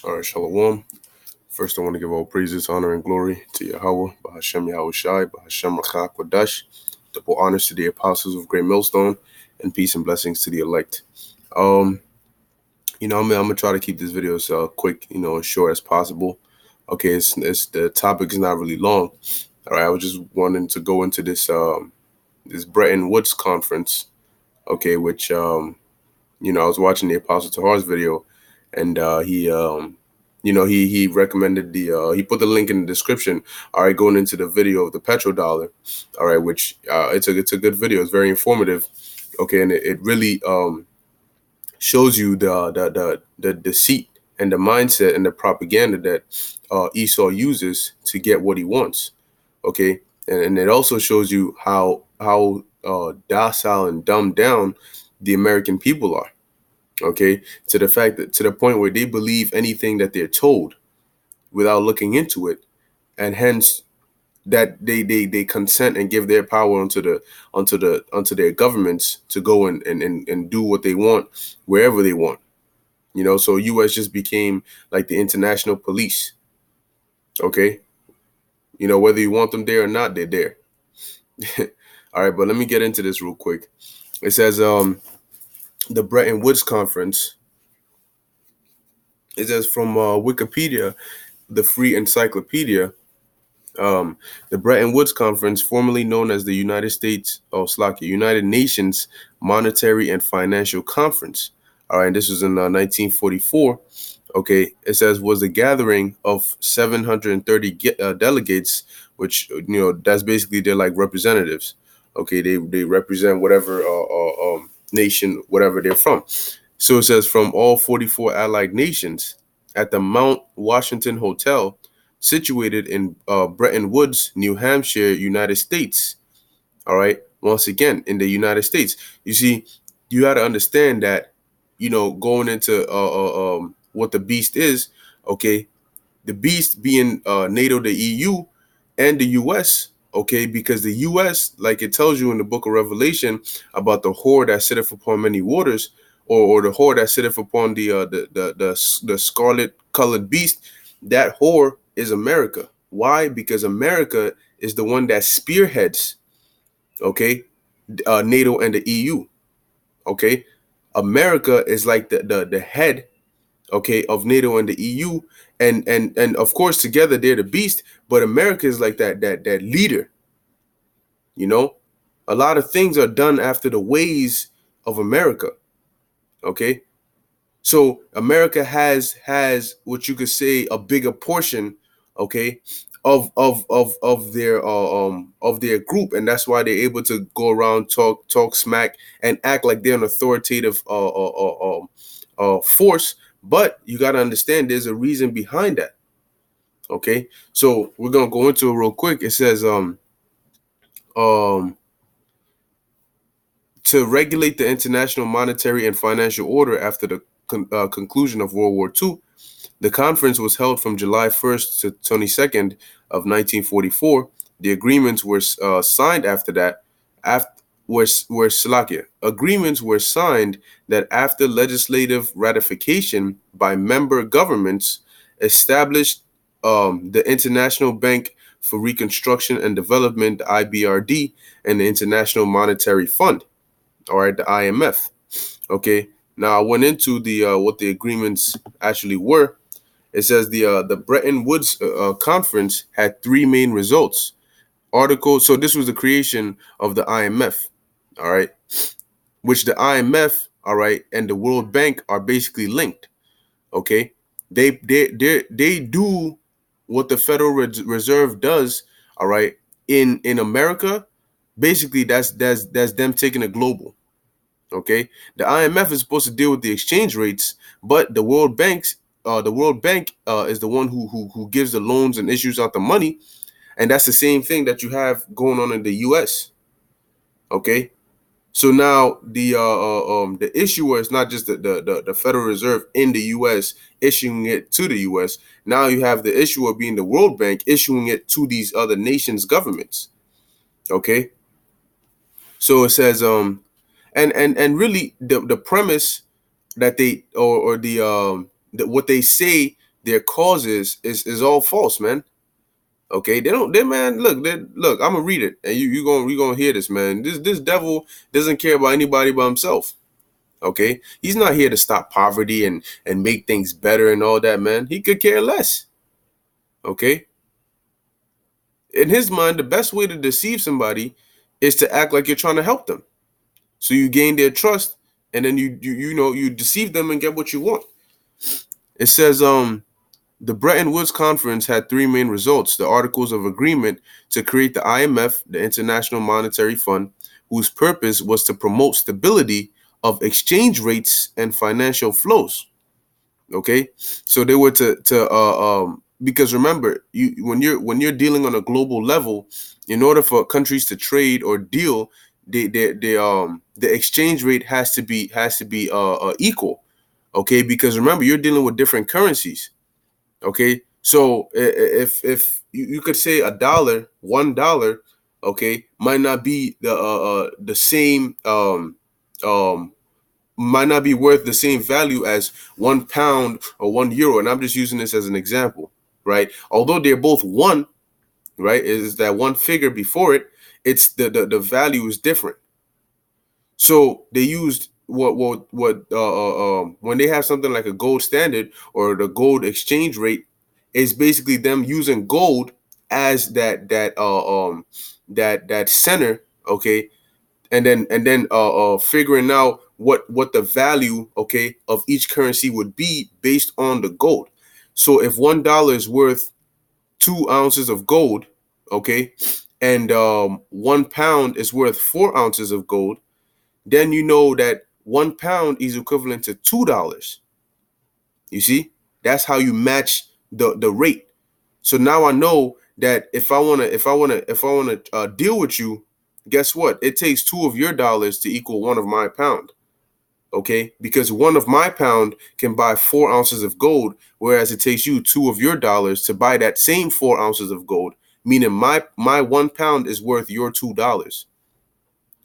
All right, Shalom. First, I want to give all praises, honor, and glory to Yahweh, Bahashem Yahushai, Bahashem Rachak Kodash, double honors to the apostles of Great Millstone, and peace and blessings to the elect. I'm gonna try to keep this video as quick, as short as possible. Okay, it's the topic is not really long. All right, I was just wanting to go into this Bretton Woods conference. Okay, which I was watching the Apostle Tahar's video, and he recommended he put the link in the description. All right, going into the video of the petrodollar. All right, which it's a good video. It's very informative. Okay, and it really shows you the deceit and the mindset and the propaganda that Esau uses to get what he wants. Okay, and it also shows you how docile and dumbed down the American people are. Okay, to the point where they believe anything that they're told without looking into it, and hence that they consent and give their power onto their governments to go and do what they want wherever they want. So U.S. just became like the international police. Okay, whether you want them there or not, they're there. All right, but let me get into this real quick. It says the Bretton Woods Conference. It says from Wikipedia, the free encyclopedia, the Bretton Woods Conference, formerly known as the United Nations Monetary and Financial Conference. All right, this was in 1944. Okay, it says was a gathering of 730 delegates, which that's basically they're like representatives. Okay, they represent whatever nation, whatever they're from. So it says from all 44 allied nations at the Mount Washington Hotel, situated in Bretton Woods, New Hampshire, United States. All right. Once again, in the United States, you see, you got to understand that, going into what the beast is. Okay, the beast being NATO, the EU, and the US. Okay, because the US, like it tells you in the book of Revelation about the whore that sitteth upon many waters, or the whore that sitteth upon the scarlet colored beast. That whore is America. Why? Because America is the one that spearheads, okay, NATO and the EU. Okay, America is like the head, okay, of NATO and the EU, and of course together they're the beast. But America is like that leader. A lot of things are done after the ways of America. Okay, so America has what you could say a bigger portion, okay, of their group, and that's why they're able to go around talk smack and act like they're an authoritative force. But you got to understand there's a reason behind that. Okay, so we're gonna go into it real quick. It says to regulate the international monetary and financial order after the conclusion of World War II. The conference was held from July 1st to 22nd of 1944. The agreements were signed after that. Agreements were signed that after legislative ratification by member governments established the International Bank for Reconstruction and Development, the IBRD, and the International Monetary Fund, all right, the IMF. Okay, now I went into the what the agreements actually were. It says the Bretton Woods conference had three main results. So this was the creation of the IMF, all right, which the IMF, all right, and the World Bank are basically linked. Okay, they do what the Federal Reserve does, all right, in America. Basically, that's them taking it global. Okay, the IMF is supposed to deal with the exchange rates, but the World Bank is the one who gives the loans and issues out the money, and that's the same thing that you have going on in the U.S. Okay, so now the issuer is not just the Federal Reserve in the U.S. issuing it to the U.S. Now you have the issuer being the World Bank issuing it to these other nations' governments. Okay, so it says and really the premise that they or the what they say their causes is all false, man. Okay, they don't. They man, look. I'm gonna read it, and you gonna hear this, man. This devil doesn't care about anybody but himself. Okay, he's not here to stop poverty and make things better and all that, man. He could care less. Okay, in his mind, the best way to deceive somebody is to act like you're trying to help them. So you gain their trust, and then you deceive them and get what you want. It says the Bretton Woods Conference had three main results: the Articles of Agreement to create the IMF, the International Monetary Fund, whose purpose was to promote stability of exchange rates and financial flows. Okay, so they were to because remember, you when you're dealing on a global level, in order for countries to trade or deal, the exchange rate has to be equal. Okay, because remember, you're dealing with different currencies. Okay, so if you could say a dollar, $1, okay, might not be the same might not be worth the same value as £1 or €1, and I'm just using this as an example, right? Although they're both one, right, is that one figure before it, it's the value is different. So they used when they have something like a gold standard or the gold exchange rate, is basically them using gold as that center, okay, and then figuring out what the value, okay, of each currency would be based on the gold. So if $1 is worth 2 ounces of gold, okay, and 1 pound is worth 4 ounces of gold, then you know that 1 pound is equivalent to $2. You see, that's how you match the rate. So now I know that if I wanna deal with you, guess what? It takes two of your dollars to equal one of my pound. Okay, because one of my pound can buy 4 ounces of gold, whereas it takes you two of your dollars to buy that same 4 ounces of gold. Meaning my 1 pound is worth your $2.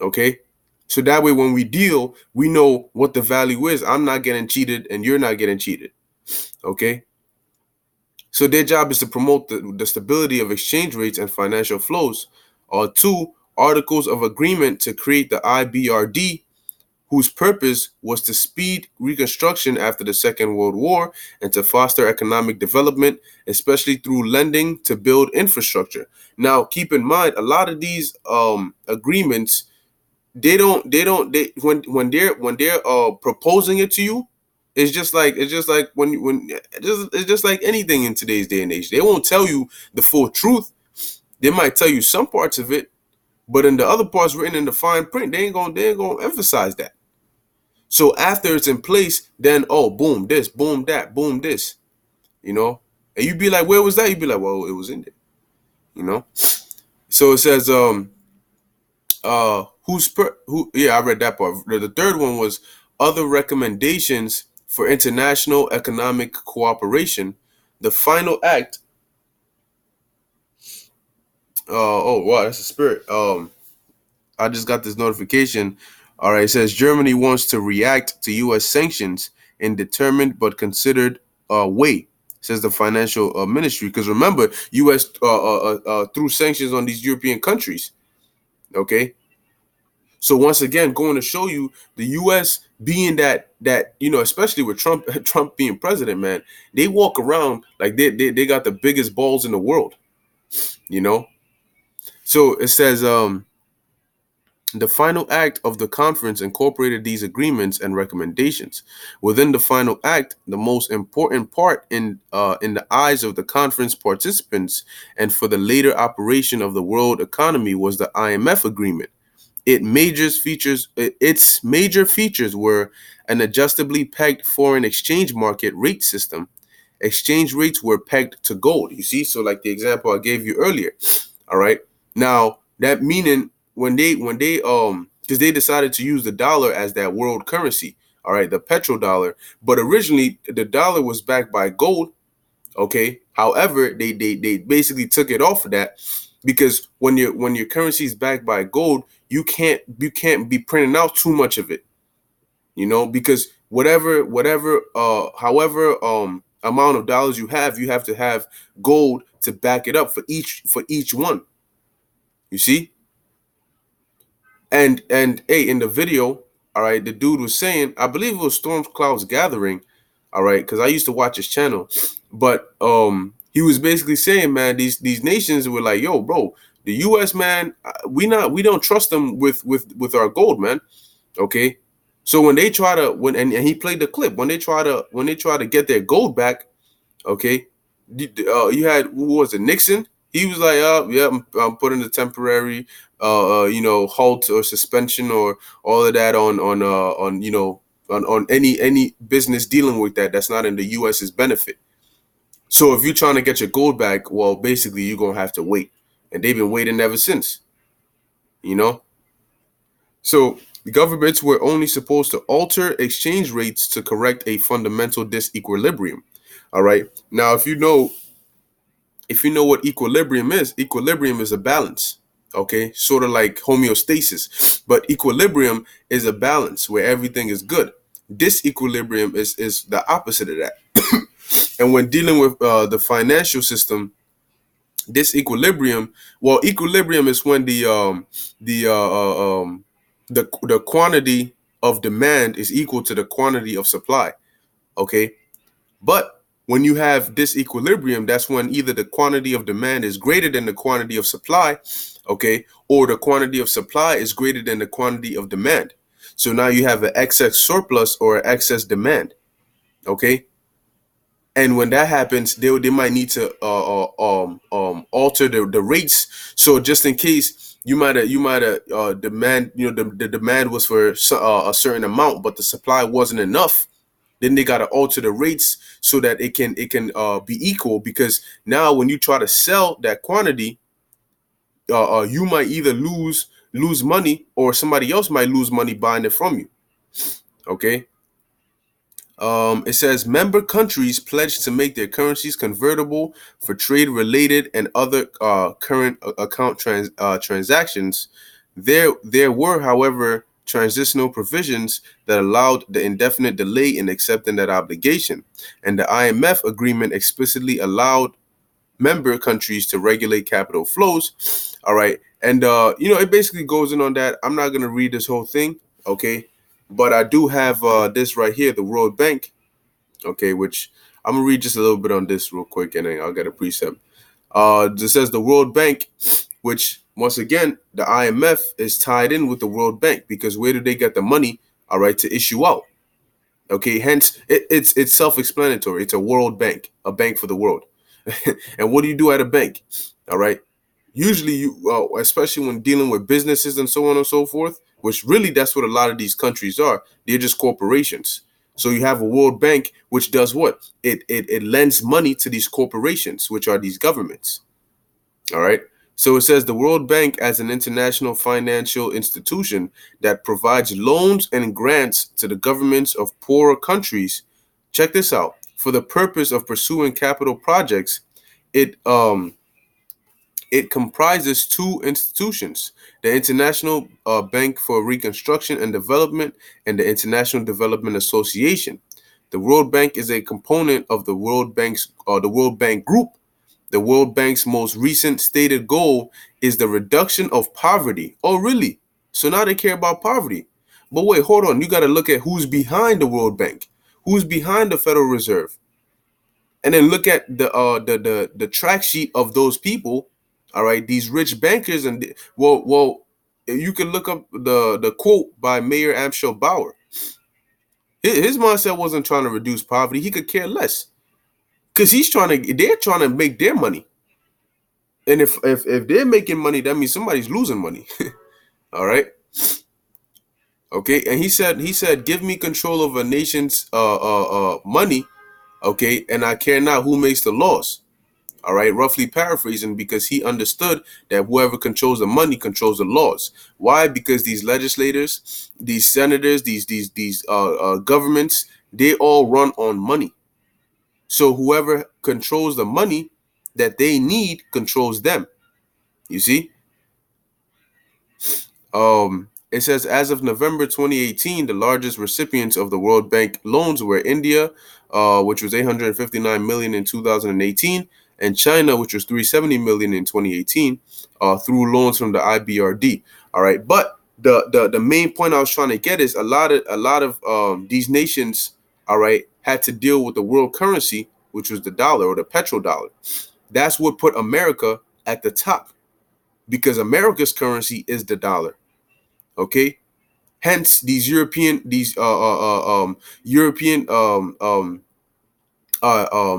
Okay, so that way when we deal, we know what the value is. I'm not getting cheated, and you're not getting cheated. Okay. So their job is to promote the stability of exchange rates and financial flows. Two, articles of agreement to create the IBRD, whose purpose was to speed reconstruction after the Second World War and to foster economic development, especially through lending to build infrastructure. Now, keep in mind, a lot of these agreements, they when they're proposing it to you, it's just like when it's just like anything in today's day and age. They won't tell you the full truth. They might tell you some parts of it, but in the other parts written in the fine print, they ain't gonna emphasize that. So after it's in place, then oh, boom this, boom that, boom this, you know. And you'd be like, where was that? You'd be like, well, it was in there, you know. So it says who yeah, I read that part. The third one was other recommendations for international economic cooperation. The final act, oh wow, that's a spirit. I just got this notification. All right, it says Germany wants to react to US sanctions in determined but considered way, says the financial ministry. Because remember, US threw sanctions on these European countries. Okay, so once again, going to show you the U.S. being that especially with Trump Trump being president, man, they walk around like they got the biggest balls in the world, you know. So it says the final act of the conference incorporated these agreements and recommendations. Within the final act, the most important part in the eyes of the conference participants and for the later operation of the world economy was the IMF agreement. Its major features were an adjustably pegged foreign exchange market rate system. Exchange rates were pegged to gold. You see, so like the example I gave you earlier. All right. Now that meaning when they because they decided to use the dollar as that world currency. All right, the petrodollar. But originally the dollar was backed by gold. Okay. However, they basically took it off of that because when your currency is backed by gold, you can't be printing out too much of it, because however amount of dollars you have to have gold to back it up for each one. You see? And hey, in the video, all right, the dude was saying, I believe it was Storm Clouds Gathering, all right, because I used to watch his channel, but he was basically saying, man, these nations were like, yo, bro, the U.S. man, we don't trust them with our gold, man. Okay, so when they try to and he played the clip when they try to get their gold back. Okay, you had, who was it, Nixon? He was like, yeah, I'm putting a temporary, halt or suspension or all of that on on any business dealing with that's not in the U.S.'s benefit. So if you're trying to get your gold back, well, basically you're gonna have to wait, and they've been waiting ever since. You know, so the governments were only supposed to alter exchange rates to correct a fundamental disequilibrium. All right. Now, if you know what equilibrium is a balance. Okay, sort of like homeostasis, but equilibrium is a balance where everything is good. Disequilibrium is the opposite of that. And when dealing with the financial system, disequilibrium, well, equilibrium is when the the quantity of demand is equal to the quantity of supply. Okay, but when you have disequilibrium, that's when either the quantity of demand is greater than the quantity of supply, okay, or the quantity of supply is greater than the quantity of demand. So now you have an excess surplus or an excess demand, okay? And when that happens, they might need to alter the rates. So just in case you might have demand, the demand was for a certain amount, but the supply wasn't enough, then they got to alter the rates so that it can be equal, because now when you try to sell that quantity, you might either lose money, or somebody else might lose money buying it from you. Okay. It says member countries pledged to make their currencies convertible for trade related and other current account transactions. There were, however, transitional provisions that allowed the indefinite delay in accepting that obligation, and the IMF agreement explicitly allowed member countries to regulate capital flows. All right, and it basically goes in on that. I'm not gonna read this whole thing, okay, but I do have this right here, the World Bank, okay, which I'm gonna read just a little bit on this real quick, and then I'll get a precept. This says the World Bank, which once again the IMF is tied in with the World Bank, because where do they get the money? All right, to issue out. Okay, hence it's self-explanatory. It's a world bank, a bank for the world. And what do you do at a bank? All right, usually especially when dealing with businesses and so on and so forth, which really that's what a lot of these countries are. They're just corporations. So you have a World Bank, which does what? It lends money to these corporations, which are these governments. All right. So it says the World Bank as an international financial institution that provides loans and grants to the governments of poorer countries. Check this out. For the purpose of pursuing capital projects, it it comprises two institutions: the International Bank for Reconstruction and Development and the International Development Association. The World Bank is a component of the World Bank Group. The World Bank's most recent stated goal is the reduction of poverty. Oh, really? So now they care about poverty. But wait, hold on. You got to look at who's behind the World Bank, who's behind the Federal Reserve, and then look at the track sheet of those people. All right, these rich bankers, and you can look up the quote by Mayor Amschel Bauer. His mindset wasn't trying to reduce poverty. He could care less, because they're trying to make their money. And if they're making money, that means somebody's losing money. All right. Okay. And he said, give me control of a nation's money. Okay. And I care not who makes the laws. All right. Roughly paraphrasing, because he understood that whoever controls the money controls the laws. Why? Because these legislators, these senators, these governments, they all run on money. So whoever controls the money that they need controls them. You see? It says, as of November 2018, the largest recipients of the World Bank loans were India, which was 859 million in 2018, and China, which was 370 million in 2018, through loans from the IBRD. All right, but the main point I was trying to get is a lot of these nations, all right, had to deal with the world currency, which was the dollar or the petrodollar. That's what put America at the top, because America's currency is the dollar. Okay, hence these European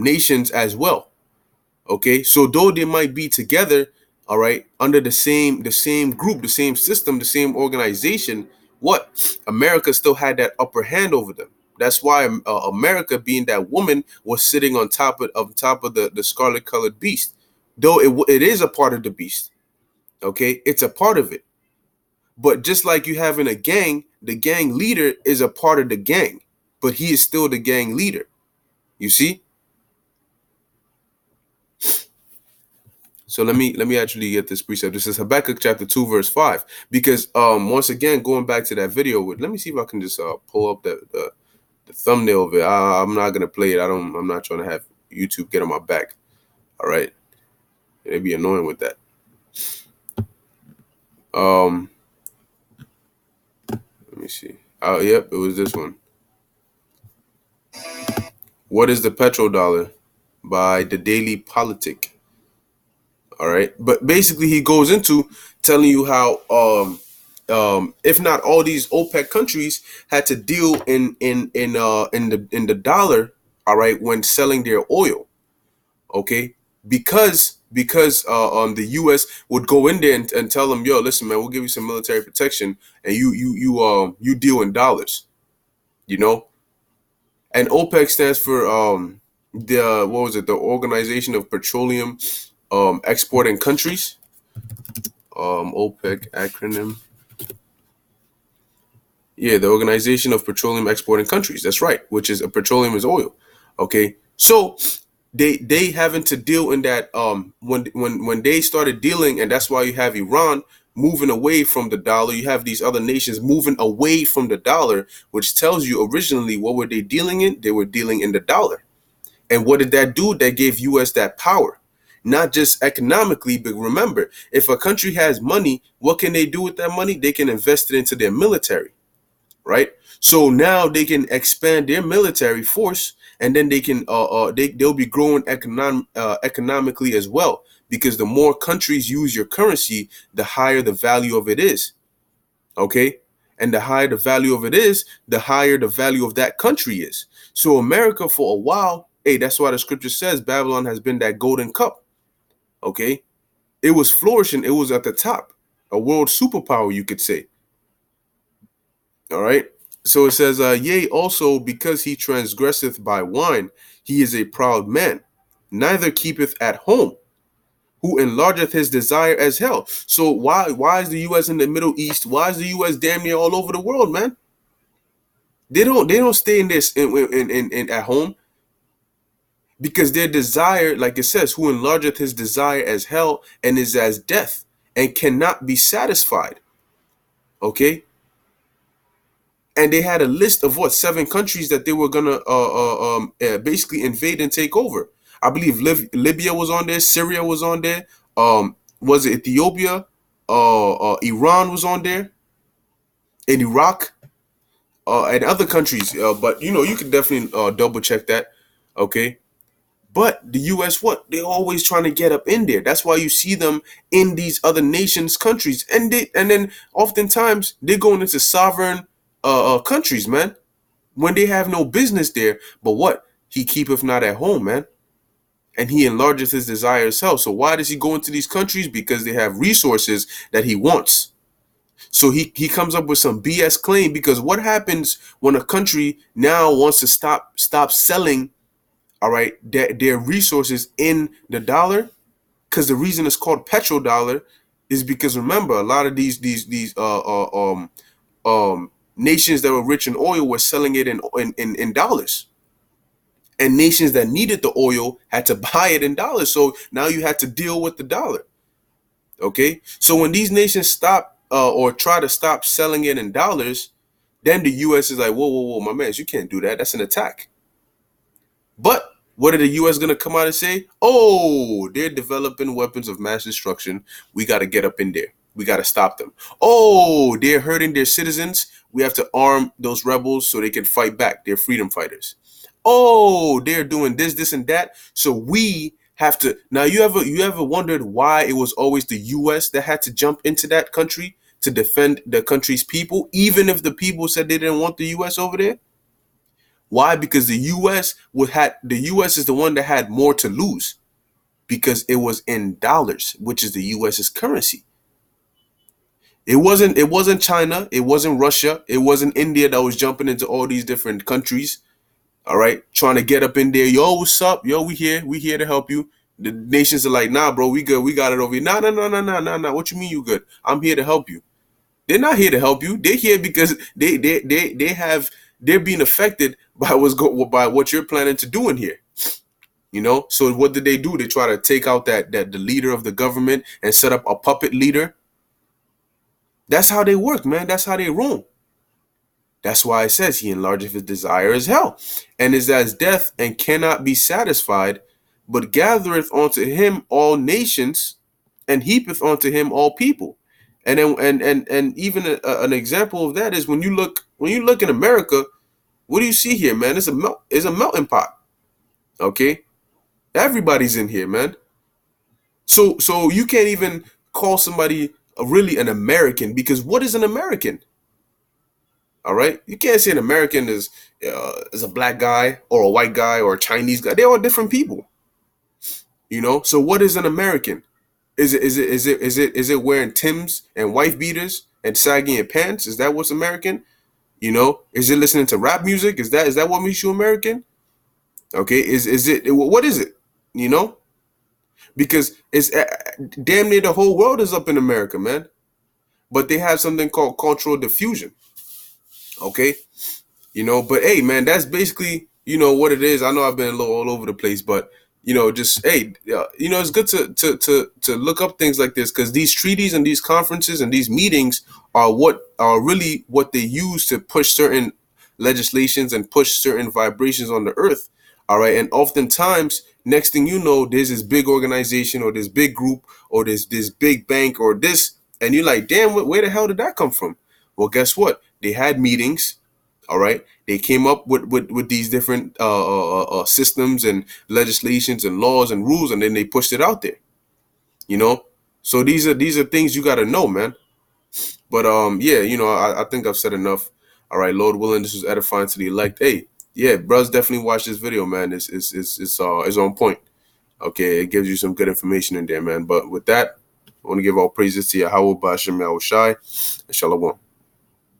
nations as well. Okay, so though they might be together, all right, under the same group, the same system, the same organization, what America still had that upper hand over them. That's why America, being that woman, was sitting on top of the scarlet colored beast. Though it is a part of the beast. Okay, it's a part of it. But just like you have in a gang, the gang leader is a part of the gang, but he is still the gang leader. You see? So let me actually get this precept. This is Habakkuk chapter 2, verse 5. Because once again, going back to that video, let me see if I can just pull up the thumbnail of it. I'm not gonna play it. I'm not trying to have YouTube get on my back. All right. It'd be annoying with that. Let me see. Oh, yep, it was this one. What is the petrodollar? By the Daily Politic. All right, but basically he goes into telling you how if not all these OPEC countries had to deal in the dollar, all right, when selling their oil. Okay, because the US would go in there and tell them, yo, listen, man, we'll give you some military protection, and you deal in dollars, you know. And OPEC stands for the what was it? The Organization of Petroleum Exporting Countries. OPEC acronym. Yeah, the Organization of Petroleum Exporting Countries. That's right, which is petroleum is oil. Okay, so they having to deal in that when they started dealing, and that's why you have Iran moving away from the dollar. You have these other nations moving away from the dollar, which tells you originally what were they dealing in? They were dealing in the dollar. And what did that do? That gave US that power, not just economically, but remember, if a country has money, what can they do with that money? They can invest it into their military, right? So now they can expand their military force, and then they'll be growing economically as well, because the more countries use your currency, the higher the value of it is. Okay, and the higher the value of it is, the higher the value of that country is. So America, for a while, hey, that's why the scripture says Babylon has been that golden cup. Okay, it was flourishing, it was at the top, a world superpower, you could say. All right. So it says, yea, also because he transgresseth by wine, he is a proud man, neither keepeth at home, who enlargeth his desire as hell. So why is the US in the Middle East? Why is the US damn near all over the world, man? They don't stay in this in at home, because their desire, like it says, who enlargeth his desire as hell, and is as death, and cannot be satisfied. Okay. And they had a list of 7 countries that they were gonna basically invade and take over. I believe Libya was on there, Syria was on there. Was it Ethiopia? Iran was on there, and Iraq, and other countries. But you can definitely double check that. Okay. But the US, what? They're always trying to get up in there. That's why you see them in these other nations, countries. And then oftentimes they're going into sovereign countries, man, when they have no business there. But what? He keepeth not at home, man. And he enlarges his desire himself. So why does he go into these countries? Because they have resources that he wants. So he comes up with some BS claim, because what happens when a country now wants to stop selling, all right, their resources in the dollar? Because the reason it's called petrodollar is because, remember, a lot of these nations that were rich in oil were selling it in dollars, and nations that needed the oil had to buy it in dollars. So now you had to deal with the dollar. Okay, so when these nations stop or try to stop selling it in dollars, then the U.S. is like, whoa, whoa, whoa, my man, you can't do that. That's an attack. But what are the U.S. going to come out and say? Oh, they're developing weapons of mass destruction. We got to get up in there. We got to stop them. Oh, they're hurting their citizens. We have to arm those rebels so they can fight back. They're freedom fighters. Oh, they're doing this, this, and that. So we have to. Now, you ever wondered why it was always the U.S. that had to jump into that country to defend the country's people, even if the people said they didn't want the U.S. over there? Why? Because the US is the one that had more to lose because it was in dollars, which is the US's currency. It wasn't China, it wasn't Russia, it wasn't India that was jumping into all these different countries, all right, trying to get up in there. Yo, what's up? Yo, we here to help you. The nations are like, nah, bro, we good, we got it over here. Nah, nah, nah, nah, nah, nah, nah. What you mean you good? I'm here to help you. They're not here to help you. They're here because they're being affected by by what you're planning to do in here. So what did they do? They try to take out that the leader of the government and set up a puppet leader. That's how they work, man. That's how they roam. That's why it says he enlargeth his desire as hell, and is as death, and cannot be satisfied, but gathereth unto him all nations, and heapeth unto him all people. And then and even an example of that is when you look in America, what do you see here, man? It's a melting pot. Okay, everybody's in here, man. So you can't even call somebody really an American, because what is an American? All right, you can't say an American is a black guy or a white guy or a Chinese guy. They're all different people. So what is an American? Is it wearing Timbs and wife beaters and sagging in pants? Is that what's American? Is it listening to rap music? Is that what makes you American? Okay, is it what is it? Because it's damn near the whole world is up in America, man. But they have something called cultural diffusion. Okay, but hey, man, that's basically what it is. I know I've been a little all over the place, but just hey, it's good to look up things like this, because these treaties and these conferences and these meetings are really what they use to push certain legislations and push certain vibrations on the earth. All right, and oftentimes, next thing you know, there's this big organization or this big group or this big bank or this, and you're like, damn, where the hell did that come from? Well, guess what? They had meetings. All right, they came up with these different systems and legislations and laws and rules, and then they pushed it out there. So these are things you got to know, man. But yeah, I think I've said enough. All right, Lord willing, this was edifying to the elect. Hey, yeah, bros, definitely watch this video, man. It's on point. Okay, it gives you some good information in there, man. But with that, I want to give all praises to Yahweh Ba'ashem Yahushai and Shalom.